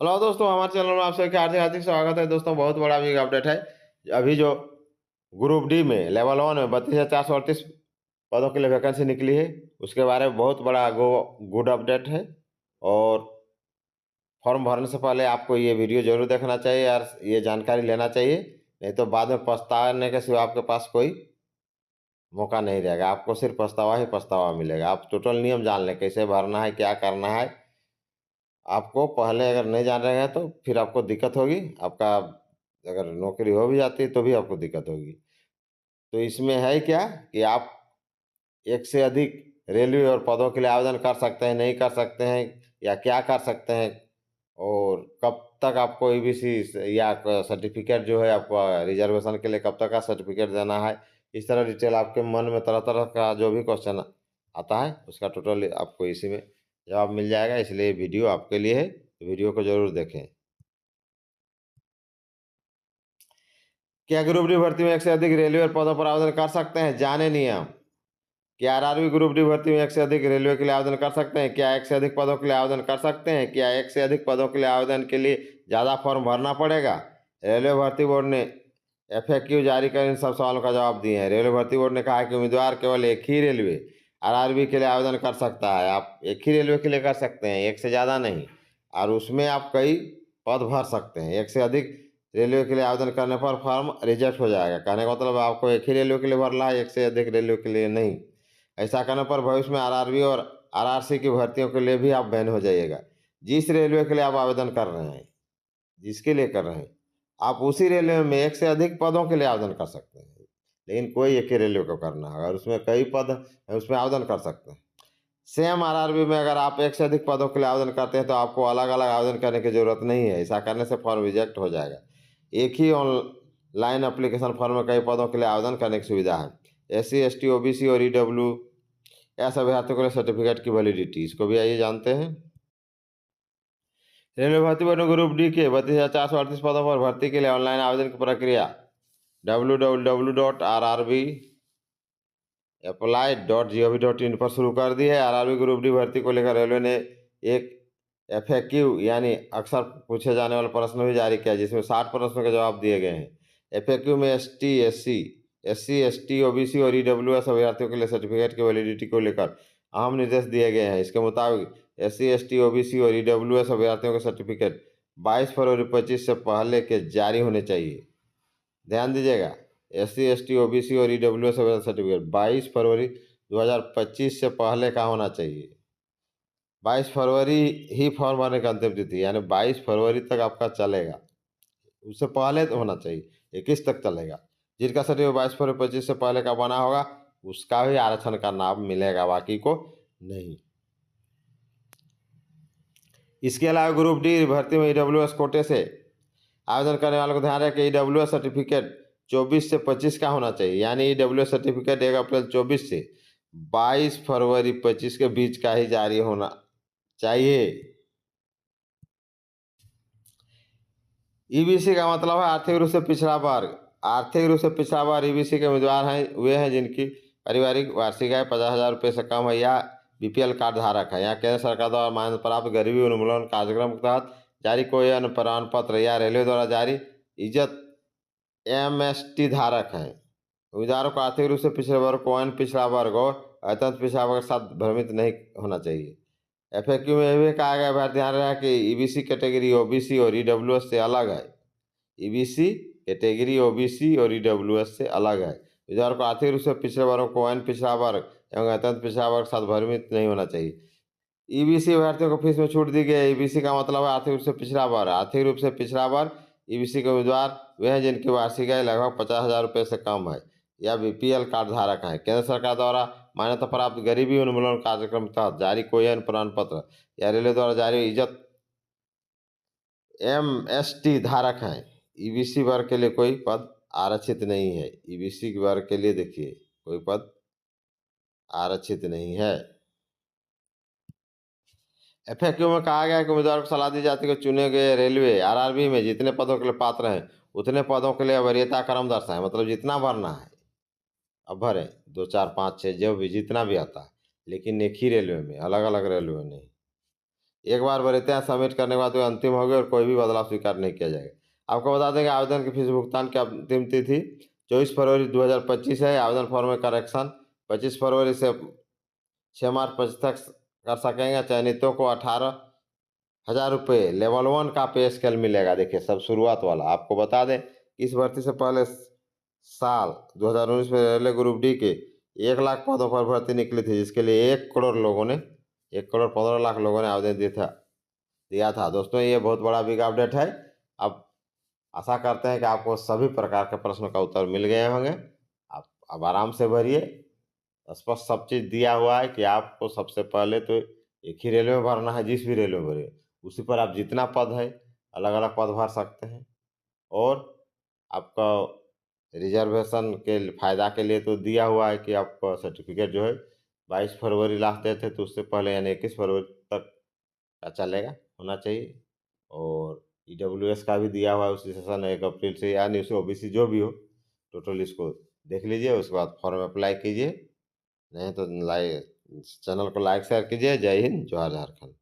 Hello दोस्तों, हमारे channel में आप सबका हार्दिक हार्दिक स्वागत है। दोस्तों, बहुत बड़ा अभी अपडेट है। अभी जो ग्रुप डी में लेवल 1 में 32,438 पदों के लिए वैकेंसी निकली है, उसके बारे में बहुत बड़ा गुड अपडेट है। और फॉर्म भरने से पहले आपको ये वीडियो जरूर देखना चाहिए और ये जानकारी लेना चाहिए, नहीं तो बाद में पछताने के सिवा आपके पास कोई मौका नहीं रहेगा। आपको सिर्फ पछतावा ही पछतावा मिलेगा। आप टोटल नियम जान लें, कैसे भरना है, क्या करना है। आपको पहले अगर नहीं जान रहे हैं तो फिर आपको दिक्कत होगी। आपका अगर नौकरी हो भी जाती है तो भी आपको दिक्कत होगी। तो इसमें है क्या कि आप एक से अधिक रेलवे और पदों के लिए आवेदन कर सकते हैं, नहीं कर सकते हैं, या क्या कर सकते हैं, और कब तक आपको ईबीसी या सर्टिफिकेट जो है आपको रिजर्वेशन के लिए कब तक का सर्टिफिकेट देना है। इस तरह डिटेल आपके मन में तरह तरह का जो भी क्वेश्चन आता है उसका टोटल आपको इसी में जवाब मिल जाएगा। इसलिए वीडियो आपके लिए है, तो वीडियो को जरूर देखें। क्या ग्रुप डी भर्ती में एक से अधिक रेलवे और पदों पर आवेदन कर सकते हैं? जाने नियम। क्या आरआरबी ग्रुप डी भर्ती में एक से अधिक रेलवे के लिए आवेदन कर सकते हैं? क्या एक से अधिक पदों के लिए आवेदन कर सकते हैं? क्या एक से अधिक पदों के लिए आवेदन के लिए ज़्यादा फॉर्म भरना पड़ेगा? रेलवे भर्ती बोर्ड ने एफएक्यू जारी कर इन सब सवालों का जवाब दिए हैं। रेलवे भर्ती बोर्ड ने कहा है कि उम्मीदवार केवल एक ही रेलवे आरआरबी के लिए आवेदन कर सकता है। आप एक ही रेलवे के लिए कर सकते हैं, एक से ज़्यादा नहीं। और उसमें आप कई पद भर सकते हैं। एक से अधिक रेलवे के लिए आवेदन करने पर फॉर्म रिजेक्ट हो जाएगा। कहने का मतलब आपको एक ही रेलवे के लिए भरना है, एक से अधिक रेलवे के लिए नहीं। ऐसा करने पर भविष्य में आरआरबी और आरआरसी की भर्तियों के लिए भी आप बैन हो जाइएगा। जिस रेलवे के लिए आप आवेदन कर रहे हैं, जिसके लिए कर रहे हैं, आप उसी रेलवे में एक से अधिक पदों के लिए आवेदन कर सकते हैं। लेकिन कोई एक ही रेलवे को करना है, अगर उसमें कई पद हैं उसमें आवेदन कर सकते हैं। सेम आरआरबी में अगर आप एक से अधिक पदों के लिए आवेदन करते हैं तो आपको अलग अलग आवेदन करने की जरूरत नहीं है। ऐसा करने से फॉर्म रिजेक्ट हो जाएगा। एक ही ऑनलाइन एप्लीकेशन फॉर्म में कई पदों के लिए आवेदन करने की सुविधा है। एससी, एसटी, ओबीसी और ईडब्ल्यू ऐसे अभ्यर्थियों के लिए सर्टिफिकेट की वैलिडिटी, इसको भी आइए जानते हैं। रेलवे भर्ती बोर्ड ने ग्रुप डी के 32,438 पदों पर भर्ती के लिए ऑनलाइन आवेदन की प्रक्रिया www.rrbapply.gov.in पर शुरू कर दी है। आरआरबी ग्रुप डी भर्ती को लेकर रेलवे ने एक एफएक्यू यानी अक्सर पूछे जाने वाले प्रश्न भी जारी किया, जिसमें 60 प्रश्नों के जवाब दिए गए हैं। एफएक्यू में एससी, एसटी, ओबीसी और ईडब्ल्यूएस अभ्यर्थियों के लिए सर्टिफिकेट की वैलिडिटी को लेकर अहम निर्देश दिए गए हैं। इसके मुताबिक एससी, एसटी, ओबीसी और ईडब्ल्यूएस अभ्यर्थियों के सर्टिफिकेट 22 फरवरी 25 से पहले के जारी होने चाहिए। ध्यान दीजिएगा, एससी, एसटी, ओबीसी और ईडब्ल्यूएस सर्टिफिकेट 22 फरवरी 2025 से पहले का होना चाहिए। 22 फरवरी ही फॉर्म भरने की अंतिम तिथि, यानी 22 फरवरी तक आपका चलेगा। उससे पहले तो होना चाहिए, 21 तक चलेगा। जिनका सर्टिफिकेट 22 फरवरी 25 से पहले का बना होगा उसका भी आरक्षण का लाभ मिलेगा, बाकी को नहीं। इसके अलावा ग्रुप डी भर्ती में ईडब्ल्यूएस कोटे से आवेदन करने वालों को ध्यान रहे कि ईडब्ल्यूएस सर्टिफिकेट 24 से 25 का होना चाहिए। यानी ईडब्ल्यूएस सर्टिफिकेट 1 अप्रैल 24 से 22 फरवरी 25 के बीच का ही जारी होना चाहिए। ईबीसी का मतलब है आर्थिक रूप से पिछड़ा वर्ग। आर्थिक रूप से पिछड़ा वर्ग ईबीसी के उम्मीदवार हैं वे हैं जिनकी पारिवारिक वार्षिक आय 50,000 रुपये से कम है या बीपीएल कार्ड धारक है, या केंद्र सरकार द्वारा मान्यता प्राप्त गरीबी उन्मूलन कार्यक्रम के तहत जारी कोई अन्य प्रमाण पत्र या रेलवे द्वारा जारी इज्जत एमएसटी धारक हैं। उम्मीदवारों को आर्थिक रूप से पिछड़े वर्ग को अन्य पिछड़ा वर्ग और अत्यंत पिछड़ा वर्ग के साथ भ्रमित नहीं होना चाहिए। एफएक्यू में यह भी कहा गया है, ध्यान रहे कि ईबीसी कैटेगरी ओबीसी और ईडब्ल्यूएस से अलग है। ईबीसी कैटेगरी ओबीसी और ईडब्ल्यूएस से अलग है। उम्मीदवार को आर्थिक रूप से पिछड़े वर्ग को अन्य पिछड़ा वर्ग एवं अत्यंत पिछड़ा वर्ग के साथ भ्रमित नहीं होना चाहिए। ईबीसी अभ्यर्थियों को फीस में छूट दी गई है। ईबीसी का मतलब है आर्थिक रूप से पिछड़ा वर्ग। आर्थिक रूप से पिछड़ा वर्ग ईबीसी के उम्मीदवार वे हैं जिनकी वार्षिक आय लगभग 50,000 रुपये से कम है या बीपीएल कार्ड धारक हैं। केंद्र सरकार द्वारा मान्यता प्राप्त गरीबी उन्मूलन कार्यक्रम के तहत जारी कोई अन्य प्रमाण पत्र या रेलवे द्वारा जारी इज्जत एमएसटी धारक हैं। ईबीसी वर्ग के लिए कोई पद आरक्षित नहीं है। ईबीसी वर्ग के लिए देखिए कोई पद आरक्षित नहीं है। एफएक्यू में कहा गया है कि उम्मीदवार को सलाह दी जाती है कि चुने गए रेलवे आरआरबी में जितने पदों के लिए पात्र हैं उतने पदों के लिए वरीयता क्रम दर्शाएं। मतलब जितना भरना है अब भरें, 2, 4, 5, 6 जो भी जितना भी आता है, लेकिन एक ही रेलवे में, अलग अलग रेलवे नहीं। एक बार वरीयताएँ सबमिट करने के बाद वे अंतिम होगी और कोई भी बदलाव स्वीकार नहीं किया जाएगा। आपको बता दें कि आवेदन की फीस भुगतान की अंतिम तिथि 24 फरवरी 2025 है। आवेदन फॉर्म में करेक्शन 25 फरवरी से 6 मार्च 25 तक कर सकेंगे। चयनितों को 18,000 रुपये लेवल 1 का पे स्केल मिलेगा। देखिए सब शुरुआत वाला। आपको बता दें इस भर्ती से पहले साल 2019 में रेलवे ग्रुप डी के 1 लाख पदों पर भर्ती निकली थी, जिसके लिए 1 करोड़ लोगों ने 1 करोड़ 15 लाख लोगों ने आवेदन दिया था। दोस्तों ये बहुत बड़ा बिग अपडेट है। अब आशा करते हैं कि आपको सभी प्रकार के प्रश्नों का उत्तर मिल गए होंगे। आप अब आराम से भरिए। स्पष्ट सब चीज़ दिया हुआ है कि आपको सबसे पहले तो एक ही रेलवे में भरना है, जिस भी रेलवे में भरिए उसी पर आप जितना पद है अलग अलग पद भर सकते हैं। और आपका रिजर्वेशन के फायदा के लिए तो दिया हुआ है कि आपका सर्टिफिकेट जो है 22 फरवरी लास्ट डेट है, तो उससे पहले यानी 21 फरवरी तक का चलेगा होना चाहिए। और ईडब्ल्यूएस का भी दिया हुआ है उसी सेशन 1 अप्रैल से, यानी उसे ओबीसी जो भी हो टोटल इसको देख लीजिए, उसके बाद फॉर्म अप्लाई कीजिए। नहीं तो चैनल को लाइक शेयर कीजिए। जय हिंद, जोहार झारखंड।